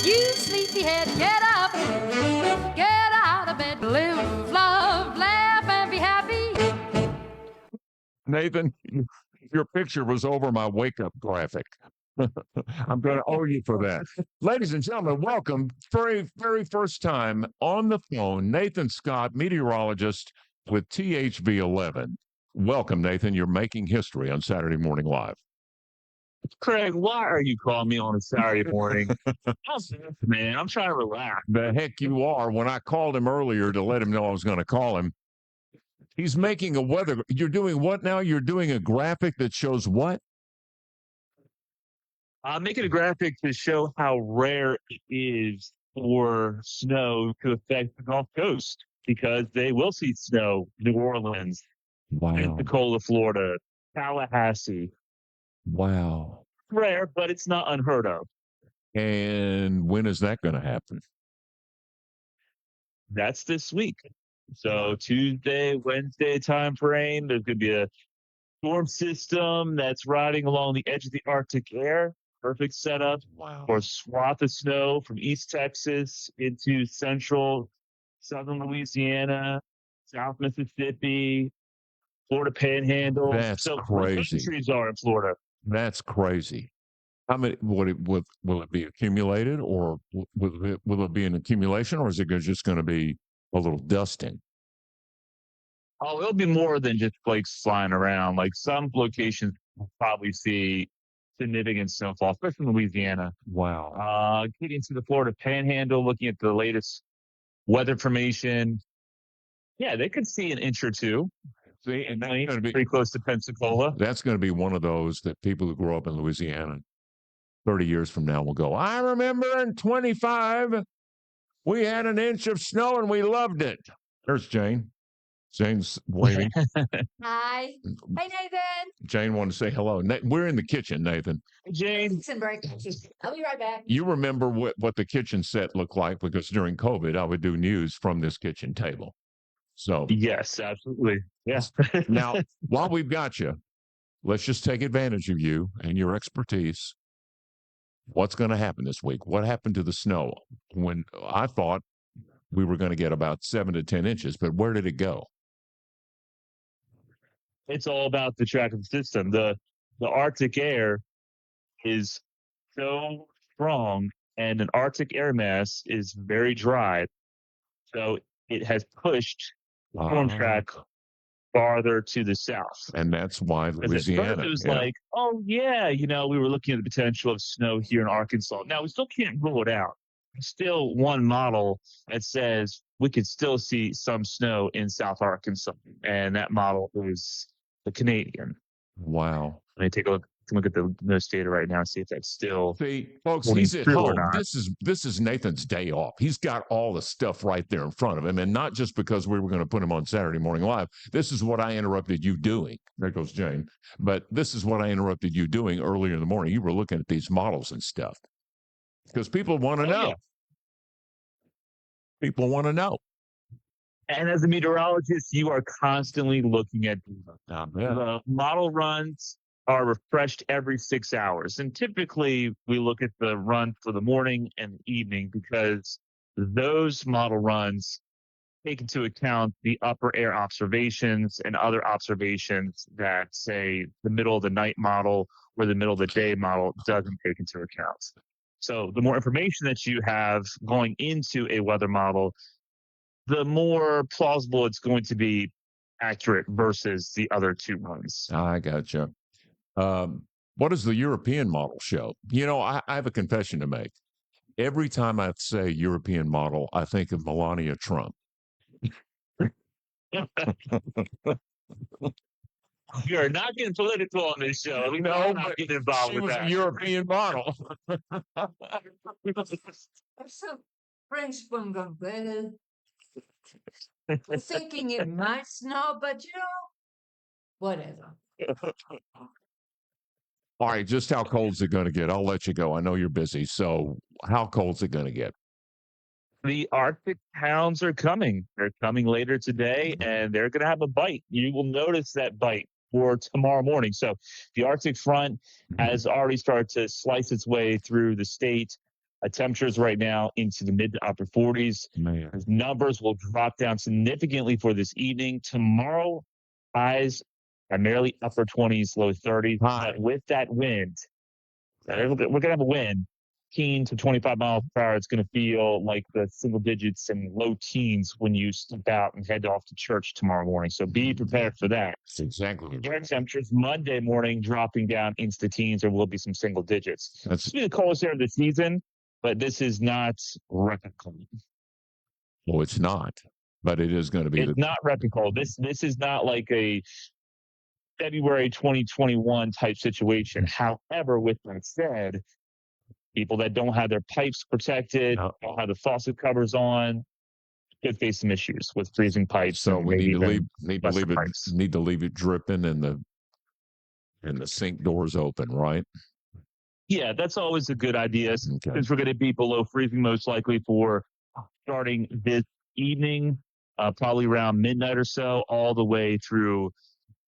You sleepyhead, get up. Get out of bed. Live, love, laugh, and be happy. Nathan, your picture was over my wake-up graphic. I'm going to owe you for that. Ladies and gentlemen, welcome. Very, very first time on the phone, Nathan Scott, meteorologist with THV11. Welcome, Nathan. You're making history on Saturday Morning Live. Craig, why are you calling me on a Saturday morning? Man, I'm trying to relax. The heck you are. When I called him earlier to let him know I was going to call him, he's making a weather. You're doing what now? You're doing a graphic that shows what? I'm making a graphic to show how rare it is for snow to affect the Gulf Coast, because they will see snow, New Orleans, Wow. Pensacola, Florida, Tallahassee. Wow. Rare, but it's not unheard of. And when is that going to happen? That's this week. So Tuesday, Wednesday time frame, there's going to be a storm system that's riding along the edge of the Arctic air. Perfect setup for a swath of snow from East Texas into central, southern Louisiana, South Mississippi, Florida Panhandle. That's crazy. Trees are in Florida. That's crazy. How many will it be accumulated, or will it be an accumulation, or is it just going to be a little dusting? Oh, it'll be more than just flakes flying around. Like some locations will probably see significant snowfall, especially in Louisiana. Wow. Getting to the Florida Panhandle, looking at the latest weather information. Yeah, they could see an inch or two. See, and that's going to be pretty close to Pensacola. That's going to be one of those that people who grow up in Louisiana 30 years from now will go, I remember in 25, we had an inch of snow and we loved it. There's Jane. Jane's waiting. Hi. Hey, Nathan. Jane wanted to say hello. We're in the kitchen, Nathan. Jane. I'll be right back. You remember what the kitchen set looked like, because during COVID, I would do news from this kitchen table. So yes, absolutely. Yes. Now, while we've got you, let's just take advantage of you and your expertise. What's going to happen this week? What happened to the snow? When I thought we were going to get about 7 to 10 inches, but where did it go? It's all about the track of the system. The Arctic air is so strong, and an Arctic air mass is very dry. So it has pushed the storm track farther to the south. And that's why Louisiana. At first it was like, oh, yeah, we were looking at the potential of snow here in Arkansas. Now, we still can't rule it out. There's still one model that says we could still see some snow in South Arkansas. And that model is the Canadian. Wow. Let me take a look at the NOAA data right now and see if that's still. See, folks, he's at home. This is Nathan's day off. He's got all the stuff right there in front of him, and not just because we were going to put him on Saturday Morning Live. This is what I interrupted you doing. There goes Jane. But this is what I interrupted you doing earlier in the morning. You were looking at these models and stuff because people want to know. Yeah. People want to know. And as a meteorologist, you are constantly looking at the model runs are refreshed every 6 hours. And typically we look at the run for the morning and the evening, because those model runs take into account the upper air observations and other observations that, say, the middle of the night model or the middle of the day model doesn't take into account. So the more information that you have going into a weather model, the more plausible it's going to be accurate versus the other two runs. I gotcha. What does the European model show? I have a confession to make. Every time I say European model, I think of Melania Trump. You are not getting political on this show. We know not getting involved with that. European model. French thinking it might snow, but whatever. All right, just how cold is it going to get? I'll let you go. I know you're busy. So how cold is it going to get? The Arctic hounds are coming. They're coming later today, and they're going to have a bite. You will notice that bite for tomorrow morning. So the Arctic front has already started to slice its way through the state. Temperatures right now into the mid to upper 40s. Man. Numbers will drop down significantly for this evening. Tomorrow, highs primarily upper 20s, low 30s. But with that wind, we're going to have a wind, 15 to 25 miles per hour. It's going to feel like the single digits and low teens when you step out and head off to church tomorrow morning. So be prepared for that. That's exactly. Air temperatures Monday morning dropping down into the teens. There will be some single digits. That's This will be the coldest air of the season, but this is not record cold. well, it's not, but it is going to be. It's not record cold. This is not like a February 2021 type situation. However, with that said, people that don't have their pipes protected, don't have the faucet covers on, could face some issues with freezing pipes. So and we maybe need to leave it dripping and the sink doors open, right? Yeah, that's always a good idea. Okay. Since we're going to be below freezing most likely for starting this evening, probably around midnight or so, all the way through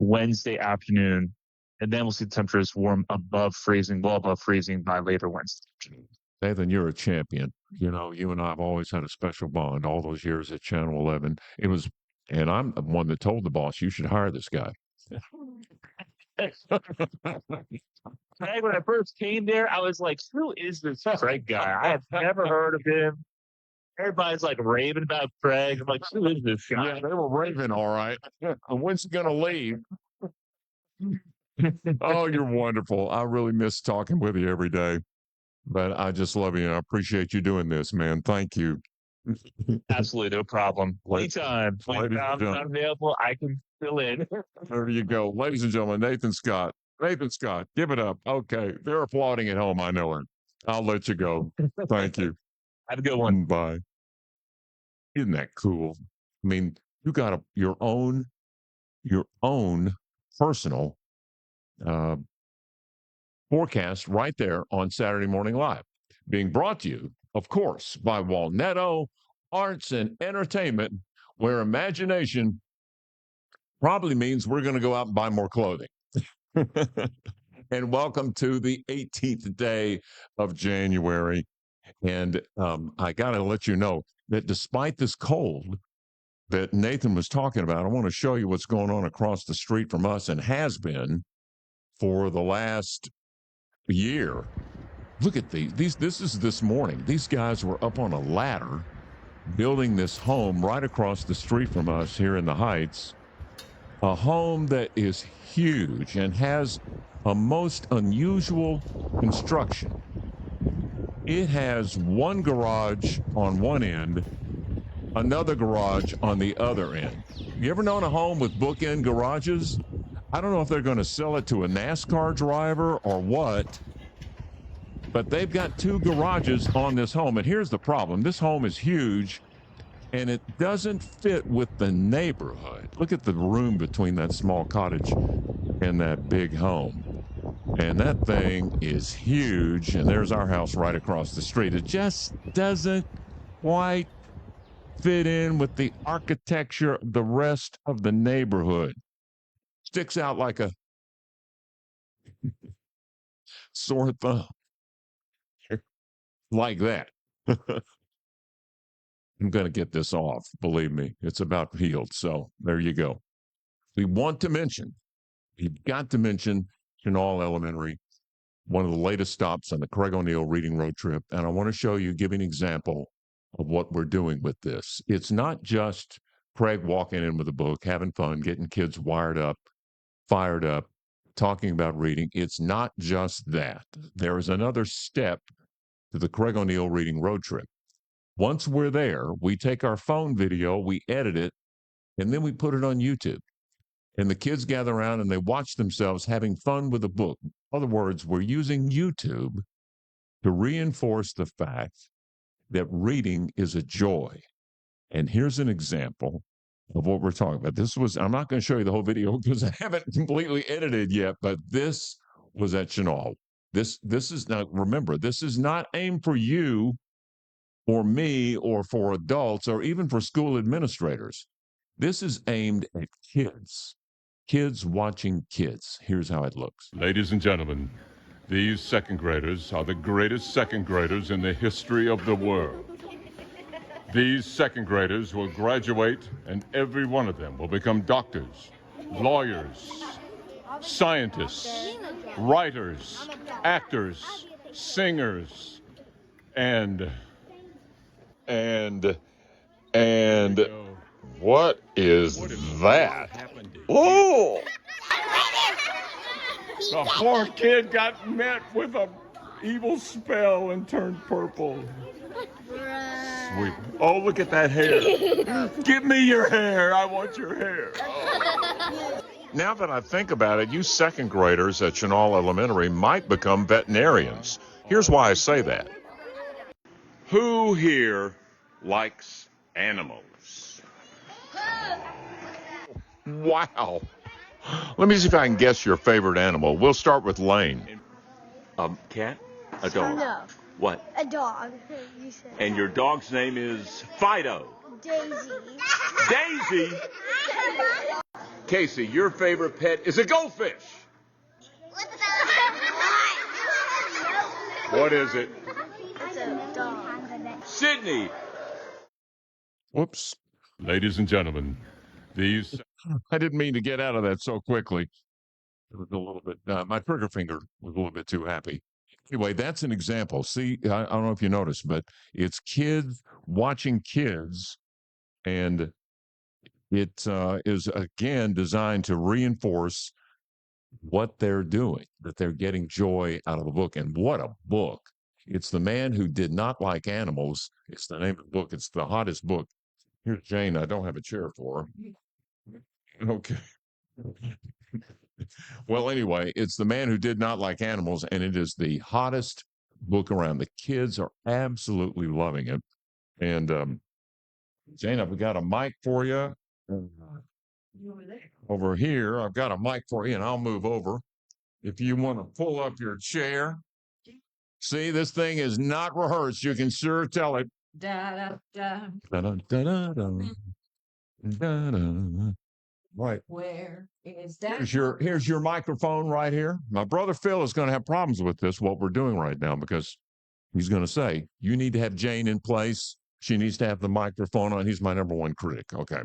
Wednesday afternoon. And then we'll see the temperatures warm above freezing, well above freezing by later Wednesday afternoon. Nathan, you're a champion. You know, you and I have always had a special bond all those years at Chenal 11. And I'm the one that told the boss, you should hire this guy. When I first came there, I was like, who is this Craig guy? I have never heard of him. Everybody's like raving about Craig. I'm like, who is this guy? Yeah, they were raving, all right. And when's he going to leave? Oh, you're wonderful. I really miss talking with you every day. But I just love you. And I appreciate you doing this, man. Thank you. Absolutely, no problem. Anytime. Ladies and I'm gentlemen. not available, I can fill in. There you go. Ladies and gentlemen, Nathan Scott. Nathan Scott, give it up. Okay. They're applauding at home. I know it. I'll let you go. Thank you. Have a good one. Bye. Isn't that cool? I mean, you got your own personal forecast right there on Saturday Morning Live, being brought to you, of course, by Walnetto Arts and Entertainment, where imagination probably means we're going to go out and buy more clothing. And welcome to the 18th day of January. And I got to let you know that despite this cold that Nathan was talking about, I want to show you what's going on across the street from us and has been for the last year. Look at these. This is this morning. These guys were up on a ladder building this home right across the street from us here in the Heights. A home that is huge and has a most unusual construction. It has one garage on one end, another garage on the other end. You ever known a home with bookend garages? I don't know if they're going to sell it to a NASCAR driver or what, but they've got two garages on this home. And here's the problem. This home is huge, and it doesn't fit with the neighborhood. Look at the room between that small cottage and that big home. And that thing is huge, and there's our house right across the street. It just doesn't quite fit in with the architecture of the rest of the neighborhood. Sticks out like a sore thumb. Like that. I'm going to get this off. Believe me, it's about healed. So there you go. We've got to mention Chenal Elementary, one of the latest stops on the Craig O'Neill reading road trip. And I want to give you an example of what we're doing with this. It's not just Craig walking in with a book, having fun, getting kids wired up, fired up, talking about reading. It's not just that. There is another step to the Craig O'Neill reading road trip. Once we're there, we take our phone video, we edit it, and then we put it on YouTube. And the kids gather around and they watch themselves having fun with a book. In other words, we're using YouTube to reinforce the fact that reading is a joy. And here's an example of what we're talking about. I'm not going to show you the whole video because I haven't completely edited yet, but this was at Chenal. This is not, remember, this is not aimed for you or me or for adults or even for school administrators. This is aimed at kids watching kids. Here's how it looks. Ladies and gentlemen, These second graders are the greatest second graders in the history of the world. These second graders will graduate, and every one of them will become doctors, lawyers, scientists, writers, actors, singers, and And and what is what that? happened to Oh, the poor kid got met with a evil spell and turned purple. Sweet. Oh, look at that hair. Give me your hair. I want your hair. now that I think about it, you second graders at Chenal Elementary might become veterinarians. Here's why I say that. Who here likes animals? Wow. Let me see if I can guess your favorite animal. We'll start with Lane. Cat? A dog? No, What? a dog. You said. And your dog's name is Fido. Daisy. Daisy? Casey, your favorite pet is a goldfish. What is it? It's a dog. Sydney? Whoops. Ladies and gentlemen, these I didn't mean to get out of that so quickly. It was a little bit, my trigger finger was a little bit too happy. Anyway, that's an example. See, I don't know if you noticed, but it's kids watching kids, and it is again designed to reinforce what they're doing, that they're getting joy out of the book. And what a book! It's The Man Who Did Not Like Animals. It's the name of the book. It's the hottest book. Here's Jane. I don't have a chair for her. Okay. Well, anyway, it's The Man Who Did Not Like Animals, and it is the hottest book around. The kids are absolutely loving it. And Jane, I've got a mic for you. Over here, I've got a mic for you, and I'll move over. If you want to pull up your chair. See, this thing is not rehearsed. You can sure tell it. Da, da, da. Da-da-da-da-da. Da-da. Right. Where is that? Here's your microphone right here. My brother Phil is going to have problems with this, what we're doing right now, because he's going to say, you need to have Jane in place. She needs to have the microphone on. He's my number one critic. Okay.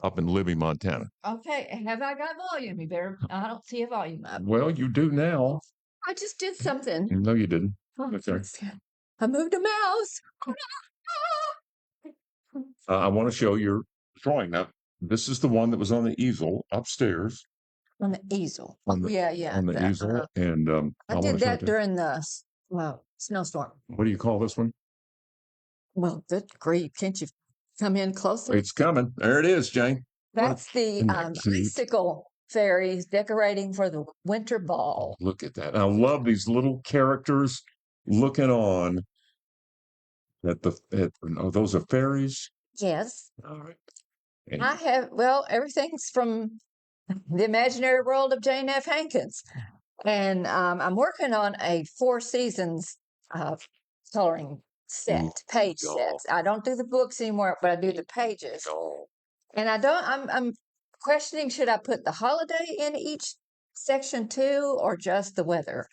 Up in Libby, Montana. Okay, have I got volume? You better. I don't see a volume up. Well, you do now. I just did something. No, you didn't. Oh, Okay. I moved a mouse. I want to show your drawing. Now, this is the one that was on the easel upstairs. On the easel. On the, yeah. On the easel. And I wanna did show that it to- during the snowstorm. What do you call this one? Well, good grief. Can't you come in closer? It's coming. There it is, Jane. That's the Isn't that cute? Icicle Fairies decorating for the winter ball. Look at that. I love these little characters looking on at those are fairies. Yes. All right. And I have, everything's from the imaginary world of Jane F. Hankins. And I'm working on a 4 seasons coloring set, page go. sets. I don't do the books anymore, but I do the pages. And I'm questioning, should I put the holiday in each section too, or just the weather?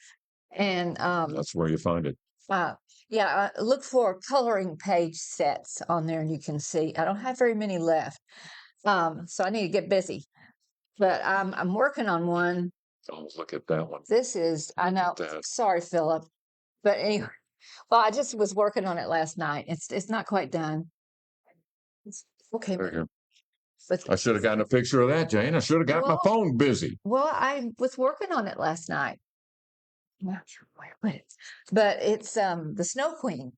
And that's where you find it. look for coloring page sets on there, and you can see I don't have very many left. So I need to get busy. But I'm working on one. Oh, look at that one. This is, I know, that. sorry, Philip. But anyway, well, I just was working on it last night. It's not quite done. It's okay. Right here. But, I should have gotten a picture of that, Jane. I should have got my Well- phone busy. well, I was working on it last night. I'm not sure where I put it. But it's the Snow Queen.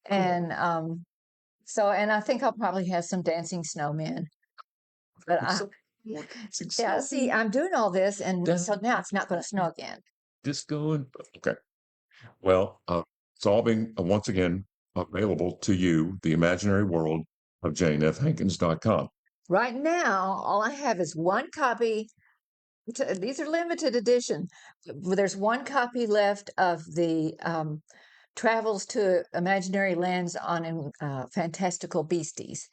And and I think I'll probably have some dancing snowmen. But yeah, see, I'm doing all this, and so now it's not going to snow again. Disco and okay. Well, it's all being once again available to you, the imaginary world of JaneFHankins.com. Right now, all I have is one copy. These are limited edition. There's one copy left of the Travels to Imaginary Lands on Fantastical Beasties.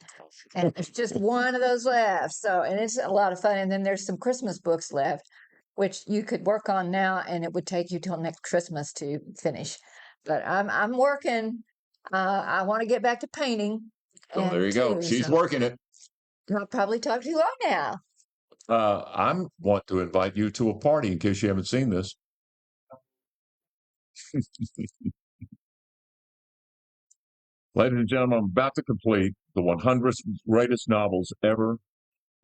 And there's just one of those left. So, and it's a lot of fun. And then there's some Christmas books left. which you could work on now, and it would take you till next Christmas to finish. But I'm working. I want to get back to painting. So there you go. She's working it. I'll probably talk too long now. I want to invite you to a party in case you haven't seen this. Ladies and gentlemen, I'm about to complete the 100 greatest novels ever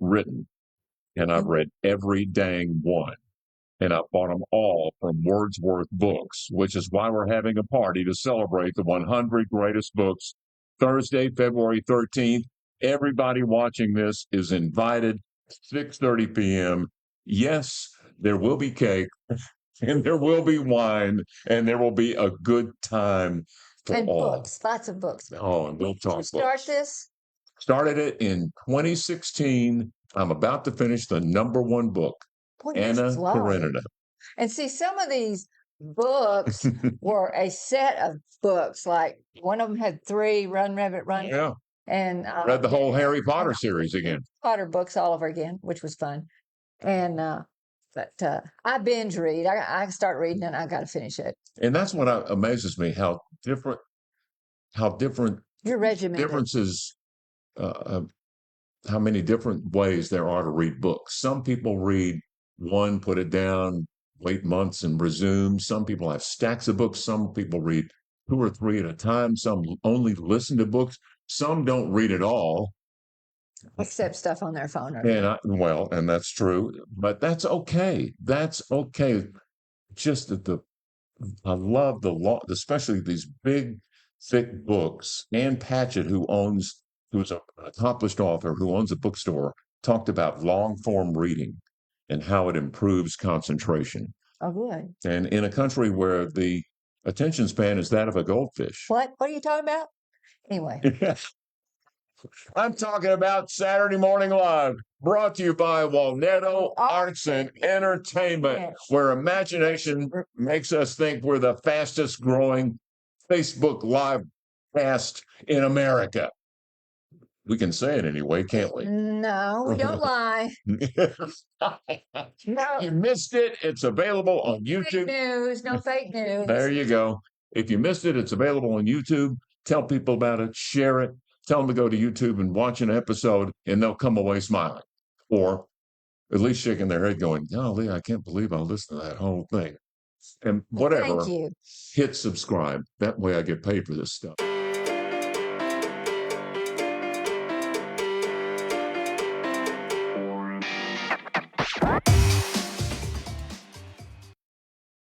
written. And I've read every dang one. And I bought them all from Wordsworth Books, which is why we're having a party to celebrate the 100 greatest books Thursday, February 13th. Everybody watching this is invited, 6:30 p.m. Yes, there will be cake and there will be wine and there will be a good time for And all. books, lots of books. Oh, and we'll Did talk you start books. this? Started it in 2016. I'm about to finish the #1 book, Boy, you're Anna slow. Karenina. And see, some of these books were a set of books. Like one of them had 3, Run, Rabbit, Run. Yeah, And read the whole Harry Potter series again. Potter books all over again, which was fun. And I binge read. I start reading and I got to finish it. And that's what amazes me, how different You're regimented. differences, how many different ways there are to read books. Some people read one, put it down, wait months and resume. Some people have stacks of books. Some people read 2 or 3 at a time. Some only listen to books. Some don't read at all. Except stuff on their phone. And that's true, but that's okay. That's okay. Just that I love especially these big, thick books. Ann Patchett, who's an accomplished author who owns a bookstore, talked about long form reading and how it improves concentration. Oh, good. And in a country where the attention span is that of a goldfish. What are you talking about? Anyway. I'm talking about Saturday Morning Live, brought to you by Walnetto Arts and Entertainment, where imagination makes us think we're the fastest growing Facebook Live cast in America. We can say it anyway, can't we? No, we don't lie. No. You missed it. It's available on Fake YouTube. news, no fake news. There you go. If you missed it, it's available on YouTube. Tell people about it. Share it. Tell them to go to YouTube and watch an episode, and they'll come away smiling, or at least shaking their head going, golly, I can't believe I listened to that whole thing. And whatever, Thank you. hit subscribe. That way I get paid for this stuff.